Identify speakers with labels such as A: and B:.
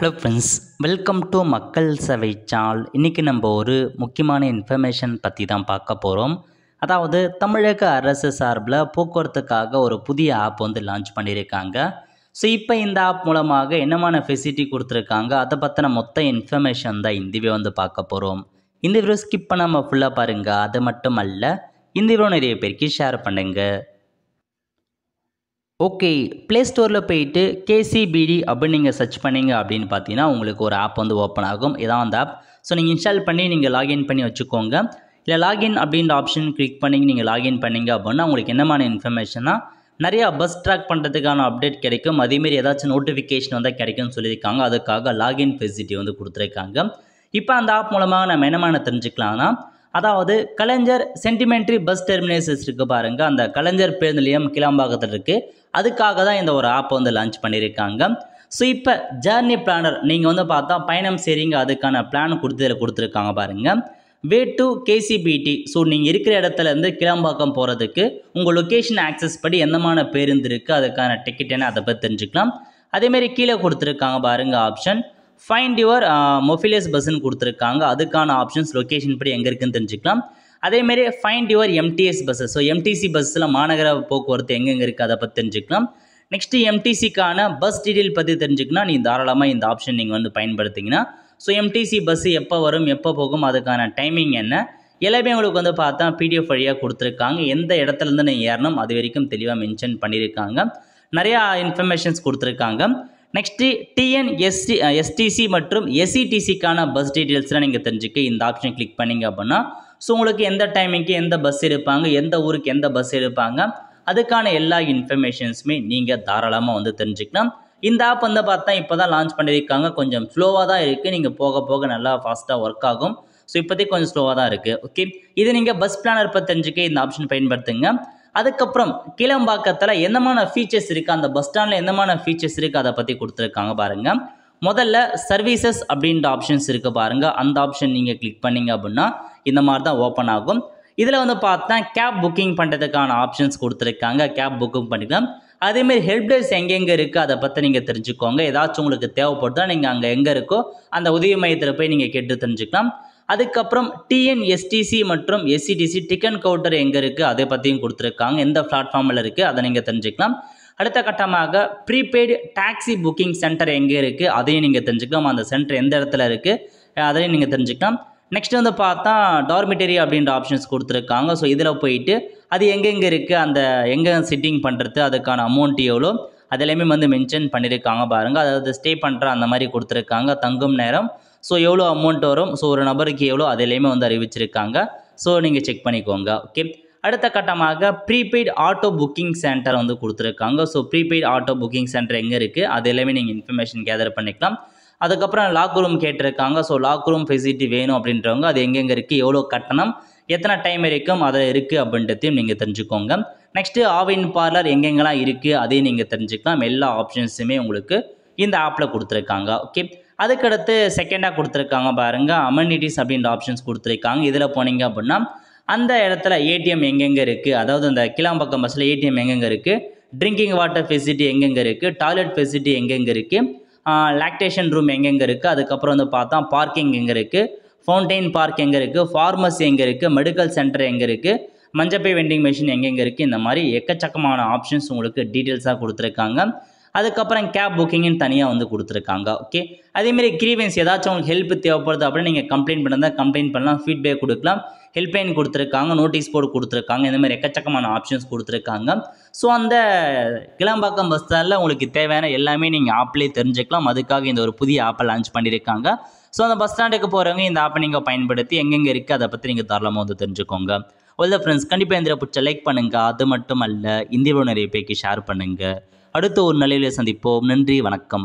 A: Hello friends, welcome to மக்கள் சேவை channel. இன்றைக்கி நம்ம ஒரு முக்கியமான இன்ஃபர்மேஷன் பற்றி தான் பார்க்க போகிறோம். அதாவது தமிழக அரசு சார்பில் போக்குவரத்துக்காக ஒரு புதிய ஆப் லான்ச் பண்ணியிருக்காங்க. ஸோ இப்போ இந்த ஆப் மூலமாக என்னமான ஃபெசிலிட்டி கொடுத்துருக்காங்க, அதை பற்றின மொத்த இன்ஃபர்மேஷன் தான் இந்த வீடியோ பார்க்க போகிறோம். இந்த வீடியோ ஸ்கிப் பண்ணாமல் ஃபுல்லாக பாருங்கள். அது மட்டும் அல்ல, இந்த வீடியோ நிறைய பேருக்கு ஷேர் பண்ணுங்கள். ஓகே, ப்ளே ஸ்டோரில் போயிட்டு கேசிபிடி அப்படின்னு நீங்கள் சர்ச் பண்ணிங்க அப்படின்னு பார்த்தீங்கன்னா உங்களுக்கு ஒரு ஆப் ஓப்பன் ஆகும். இதான் அந்த ஆப். ஸோ நீங்கள் இன்ஸ்டால் பண்ணி நீங்கள் லாகின் பண்ணி வச்சுக்கோங்க. இல்லை லாகின் அப்படின்ற ஆப்ஷன் கிளிக் பண்ணி நீங்கள் லாகின் பண்ணிங்க அப்படின்னா உங்களுக்கு என்னமான இன்ஃபர்மேஷன்னா நிறையா பஸ் ட்ராக் பண்ணுறதுக்கான அப்டேட் கிடைக்கும். அதேமாரி ஏதாச்சும் நோட்டிஃபிகேஷன் கிடைக்கும்னு சொல்லியிருக்காங்க. அதுக்காக லாகின் ஃபெசிலிட்டி கொடுத்துருக்காங்க. இப்போ அந்த ஆப் மூலமாக நம்ம என்னமான தெரிஞ்சுக்கலாம்னா, அதாவது கலைஞர் சென்டிமெண்ட்ரி பஸ் டெர்மினேசஸ் இருக்குது பாருங்கள், அந்த கலைஞர் பேருந்து நிலையம் கிளாம்பாக்கத்தில் இருக்குது. அதுக்காக தான் இந்த ஒரு ஆப் லான்ச் பண்ணியிருக்காங்க. ஸோ இப்போ ஜேர்னி பிளானர் நீங்கள் பார்த்தா பயணம் செய்கிறீங்க, அதுக்கான பிளான் கொடுத்துருக்காங்க பாருங்கள். Way to KCBT. ஸோ நீங்கள் இருக்கிற இடத்துலேருந்து கிளாம்பாக்கம் போகிறதுக்கு உங்கள் லொக்கேஷன் ஆக்சஸ் படி எந்தமான பேருந்து இருக்குது, அதுக்கான டிக்கெட் என்ன, அதை பற்றி தெரிஞ்சுக்கலாம். அதேமாரி கீழே கொடுத்துருக்காங்க பாருங்கள் ஆப்ஷன் ஃபைண்ட் யுவர் மொபிலியஸ் பஸ்ன்னு கொடுத்துருக்காங்க. அதுக்கான ஆப்ஷன்ஸ் லொக்கேஷன் படி எங்கே இருக்குன்னு தெரிஞ்சுக்கலாம். அதேமாரி find your MTS buses. So MTC பஸ்ஸில் மாநகர போக்குவரத்து எங்கெங்கே இருக்குது அதை பற்றி தெரிஞ்சுக்கலாம். நெக்ஸ்ட்டு எம்டிசிக்கான பஸ் டீட்டெயில் பற்றி தெரிஞ்சுக்கணும். நீங்கள் தாராளமாக இந்த ஆப்ஷன் நீங்கள் பயன்படுத்திங்கன்னா, ஸோ எம்டிசி பஸ்ஸு எப்போ வரும், எப்போ போகும், அதுக்கான டைமிங் என்ன, எல்லாமே உங்களுக்கு பார்த்தா பிடிஎஃப் வழியாக கொடுத்துருக்காங்க. எந்த இடத்துலேருந்து நீங்கள் ஏறணும் அது வரைக்கும் தெளிவாக மென்ஷன் பண்ணியிருக்காங்க. நிறையா இன்ஃபர்மேஷன்ஸ் கொடுத்துருக்காங்க. நெக்ஸ்ட்டு எஸ்டிசி மற்றும் எஸ்சிடிசிக்கான பஸ் டீட்டெயில்ஸ்லாம் நீங்கள் தெரிஞ்சுக்க இந்த ஆப்ஷன் கிளிக் பண்ணிங்க அப்படின்னா, ஸோ உங்களுக்கு எந்த டைமிங்க்கு எந்த பஸ் எடுப்பாங்க, எந்த ஊருக்கு எந்த பஸ் எடுப்பாங்க, அதுக்கான எல்லா இன்ஃபர்மேஷன்ஸுமே நீங்கள் தாராளமாக தெரிஞ்சுக்கலாம். இந்த ஆப் பார்த்தா இப்போ தான் லான்ச் பண்ணியிருக்காங்க. கொஞ்சம் ஸ்லோவாக தான் இருக்குது. நீங்கள் போக போக நல்லா ஃபாஸ்ட்டாக ஒர்க் ஆகும். ஸோ இப்போதைக்கு கொஞ்சம் ஸ்லோவாக தான் இருக்குது. ஓகே, இது நீங்கள் பஸ் பிளானர் பற்றி தெரிஞ்சுக்க இந்த ஆப்ஷன் பயன்படுத்துங்க. அதுக்கப்புறம் கிளம்பாக்கத்தில் என்னமான ஃபீச்சர்ஸ் இருக்குது, அந்த பஸ் ஸ்டாண்டில் என்னமான ஃபீச்சர்ஸ் இருக்குது, அதை பற்றி கொடுத்துருக்காங்க பாருங்கள். முதல்ல சர்வீசஸ் அப்படின்ற ஆப்ஷன்ஸ் இருக்குது பாருங்கள். அந்த ஆப்ஷன் நீங்கள் கிளிக் பண்ணிங்க அப்படின்னா இந்த மாதிரி தான் ஓப்பன் ஆகும். இதில் பார்த்தா கேப் புக்கிங் பண்ணுறதுக்கான ஆப்ஷன்ஸ் கொடுத்துருக்காங்க. கேப் புக்கிங் பண்ணிக்கலாம். அதேமாரி ஹெல்ப்லைன்ஸ் எங்கெங்கே இருக்குது அதை பற்றி நீங்கள் தெரிஞ்சுக்கோங்க. ஏதாச்சும் உங்களுக்கு தேவைப்படுதா நீங்கள் அங்கே எங்கே இருக்கோ அந்த உதவி மையத்தில் போய் நீங்கள் கேட்டு தெரிஞ்சுக்கலாம். அதுக்கப்புறம் டிஎன்எஸ்டிசி மற்றும் எஸ்சிடிசி டிக்கெட் கவுண்டர் எங்கே இருக்குது அதை பற்றியும் கொடுத்துருக்காங்க. எந்த பிளாட்ஃபார்மில் இருக்குது அதை நீங்கள் தெரிஞ்சுக்கலாம். அடுத்த கட்டமாக ப்ரீபெய்டு டாக்ஸி புக்கிங் சென்டர் எங்கே இருக்குது அதையும் நீங்கள் தெரிஞ்சுக்கலாம். அந்த சென்டர் எந்த இடத்துல இருக்குது அதையும் நீங்கள் தெரிஞ்சுக்கலாம். நெக்ஸ்ட் பார்த்தா டார்மிட்டரி அப்படின்ற ஆப்ஷன்ஸ் கொடுத்துருக்காங்க. ஸோ இதில் போயிட்டு அது எங்கெங்கே இருக்குது, அந்த எங்கே சிட்டிங் பண்ணுறது, அதுக்கான அமௌண்ட் எவ்வளோ, அது எல்லாமே மென்ஷன் பண்ணியிருக்காங்க பாருங்கள். அதாவது ஸ்டே பண்ணுற அந்த மாதிரி கொடுத்துருக்காங்க. தங்கும் நேரம், ஸோ எவ்வளோ அமௌண்ட் வரும், ஸோ ஒரு நபருக்கு எவ்வளோ, அது எல்லாமே அறிவிச்சிருக்காங்க. ஸோ நீங்கள் செக் பண்ணிக்கோங்க. ஓகே, அடுத்த கட்டமாக ப்ரீபெய்டு ஆட்டோ புக்கிங் சென்டர் கொடுத்துருக்காங்க. So prepaid auto booking centre எங்கே இருக்குது அது எல்லாமே நீங்கள் இன்ஃபர்மேஷன் கேதர் பண்ணிக்கலாம். அதுக்கப்புறம் லாக் ரூம் கேட்டிருக்காங்க. ஸோ லாக் ரூம் ஃபெசிலிட்டி வேணும் அப்படின்றவங்க அது எங்கெங்கே இருக்குது, எவ்வளோ கட்டணம், எத்தனை டைம் வரைக்கும் அதை இருக்குது அப்படின்றதையும் நீங்கள் தெரிஞ்சுக்கோங்க. நெக்ஸ்ட்டு ஆவின் பார்லர் எங்கெங்கெல்லாம் இருக்குது அதையும் நீங்கள் தெரிஞ்சுக்கலாம். எல்லா ஆப்ஷன்ஸுமே உங்களுக்கு இந்த ஆப்பில் கொடுத்துருக்காங்க. ஓகே, அதுக்கடுத்து செகண்டாக கொடுத்துருக்காங்க பாருங்கள், அமெனிட்டிஸ் அப்படின்ற ஆப்ஷன்ஸ் கொடுத்துருக்காங்க. இதில் போனீங்க அப்படின்னா அந்த இடத்துல ஏடிஎம் எங்கெங்கே இருக்குது, அதாவது அந்த கிளாம்பாக்கம் பஸ்ஸில் ஏடிஎம் எங்கெங்கே இருக்குது, ட்ரிங்கிங் வாட்டர் ஃபெசிலிட்டி எங்கெங்கே இருக்குது, டாய்லெட் ஃபெசிலிட்டி எங்கெங்கே இருக்குது, லாக்டேஷன் ரூம் எங்கெங்கே இருக்குது, அதுக்கப்புறம் பார்த்தா பார்க்கிங் எங்கே இருக்குது, ஃபவுண்டைன் பார்க் எங்கே இருக்குது, ஃபார்மசி எங்கே இருக்குது, மெடிக்கல் சென்டர் எங்கே இருக்குது, மஞ்சப்பை வெண்டிங் மிஷின் எங்கெங்கே இருக்குது, இந்த மாதிரி எக்கச்சக்கமான ஆப்ஷன்ஸ் உங்களுக்கு டீட்டெயில்ஸாக கொடுத்துருக்காங்க. அதுக்கப்புறம் கேப் புக்கிங்னு தனியாக கொடுத்துருக்காங்க. ஓகே, அதேமாரி கிரீவன்ஸ் ஏதாச்சும் உங்களுக்கு ஹெல்ப் தேவைப்படுது அப்படின்னு நீங்கள் கம்ப்ளைண்ட் பண்ணால் கம்ப்ளைண்ட் பண்ணலாம், ஃபீட்பேக் கொடுக்கலாம், ஹெல்ப்லைன் கொடுத்துருக்காங்க, நோட்டீஸ் போர்டு கொடுத்துருக்காங்க, இந்த மாதிரி எக்கச்சக்கமான ஆப்ஷன்ஸ் கொடுத்துருக்காங்க. ஸோ அந்த கிளம்பாக்கம் பஸ் ஸ்டாண்டில் உங்களுக்கு தேவையான எல்லாமே நீங்கள் ஆப்லேயே தெரிஞ்சுக்கலாம். அதுக்காக இந்த ஒரு புதிய ஆப்பை லான்ச் பண்ணியிருக்காங்க. ஸோ அந்த பஸ் ஸ்டாண்டுக்கு போகிறவங்க இந்த ஆப்பை நீங்கள் பயன்படுத்தி எங்கெங்கே இருக்குது அதை பற்றி நீங்கள் தாராளமாக தெரிஞ்சுக்கோங்க. ஒல்ல ஃப்ரெண்ட்ஸ், கண்டிப்பாக இந்த பிடிச்ச லைக் பண்ணுங்கள். அது மட்டும் அல்ல, இந்த வீடியோ நிறைய பேருக்கு ஷேர் பண்ணுங்கள். அடுத்த ஒரு நிலையில் சந்திப்போம். நன்றி, வணக்கம்.